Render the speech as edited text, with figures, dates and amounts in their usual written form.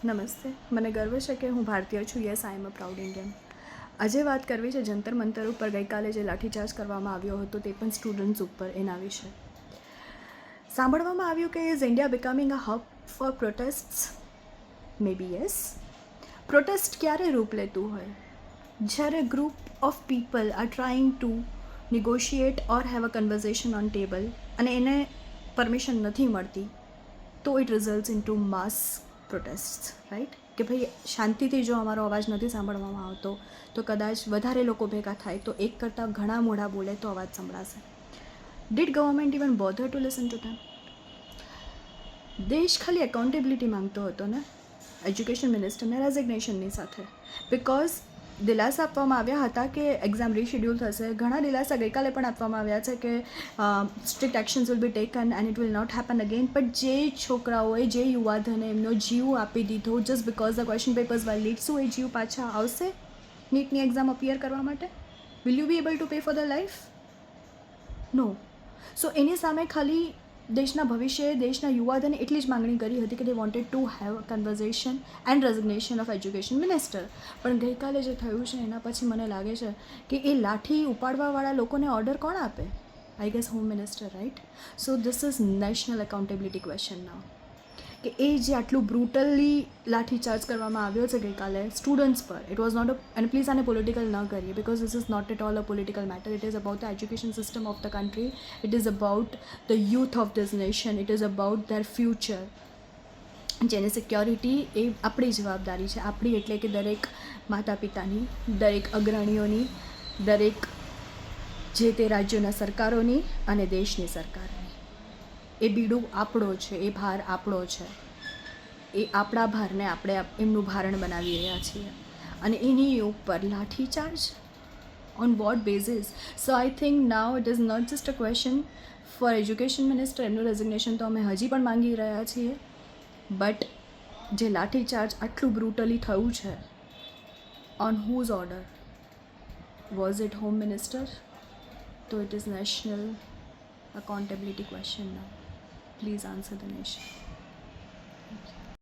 નમસ્તે. મને ગર્વ છે કે હું ભારતીય છું. Yes, I am a proud Indian. આજે વાત કરવી છે જંતર મંતર ઉપર ગઈકાલે જે લાઠીચાર્જ કરવામાં આવ્યો હતો તે પણ સ્ટુડન્ટ્સ ઉપર, એના વિશે સાંભળવામાં આવ્યું કે is India becoming a hub for protests? May be yes. Protest ક્યારે રૂપ લેતું હોય? જ્યારે group of people are trying to negotiate or have a conversation on table અને એને પરમિશન નથી મળતી, તો it results in to mass protest, right? કે ભાઈ શાંતિથી જો અમારો અવાજ નથી સાંભળવામાં આવતો તો કદાચ વધારે લોકો ભેગા થાય તો એક કરતાં ઘણા મોઢા બોલે તો અવાજ સંભળાશે. Did government even bother to listen to them? દેશ ખાલી એકાઉન્ટેબિલિટી માંગતો હતો ને એજ્યુકેશન મિનિસ્ટરને રેઝિગ્નેશનની સાથે, બિકોઝ દિલાસા આપવામાં આવ્યા હતા કે એક્ઝામ રીશેડ્યુલ થશે. ઘણા દિલાસા ગઈકાલે પણ આપવામાં આવ્યા છે કે strict actions will be taken and it will not happen again. But જે છોકરાઓએ, જે યુવાધને એમનો જીવ આપી દીધો just because the question papers while lead, શું એ જીવ પાછા આવશે નીટની એક્ઝામ અપિયર કરવા માટે? Will you be able to pay for the life? No. So એની સામે ખાલી દેશના ભવિષ્યએ, દેશના યુવાધને એટલી જ માંગણી કરી હતી કે દે wanted to have a conversation and resignation of education minister. પણ ગઈકાલે જે થયું છે એના પછી મને લાગે છે કે એ લાઠી ઉપાડવાવાળા લોકોને ઓર્ડર કોણ આપે? I guess home minister, right? So this is national accountability question now, કે એ જે આટલું બ્રુટલી લાઠીચાર્જ કરવામાં આવ્યો છે ગઈકાલે સ્ટુડન્ટ્સ પર, ઇટ વોઝ નોટ અ, અને પ્લીઝ આને પોલિટિકલ ન કરીએ because this is not at all a political matter. It is about the education system of the country, it is about the youth of this nation, it is about their future. જેની security એ આપણી જવાબદારી છે. આપણી એટલે કે દરેક માતા પિતાની, દરેક અગ્રણીઓની, દરેક જે તે રાજ્યોના સરકારોની અને દેશની સરકારની. એ બીડું આપણો છે, એ ભાર આપણો છે, એ આપણા ભારને આપણે એમનું ભારણ બનાવી રહ્યા છીએ અને એની ઉપર lathicharge on what basis? So I think now it is not just a question for education minister. એમનું રેઝિગ્નેશન તો અમે હજી પણ માંગી રહ્યા છીએ, બટ જે લાઠીચાર્જ આટલું બ્રુટલી થયું છે, on whose order? Was it home minister? તો it is national accountability question now. Please answer the nation. Thank you.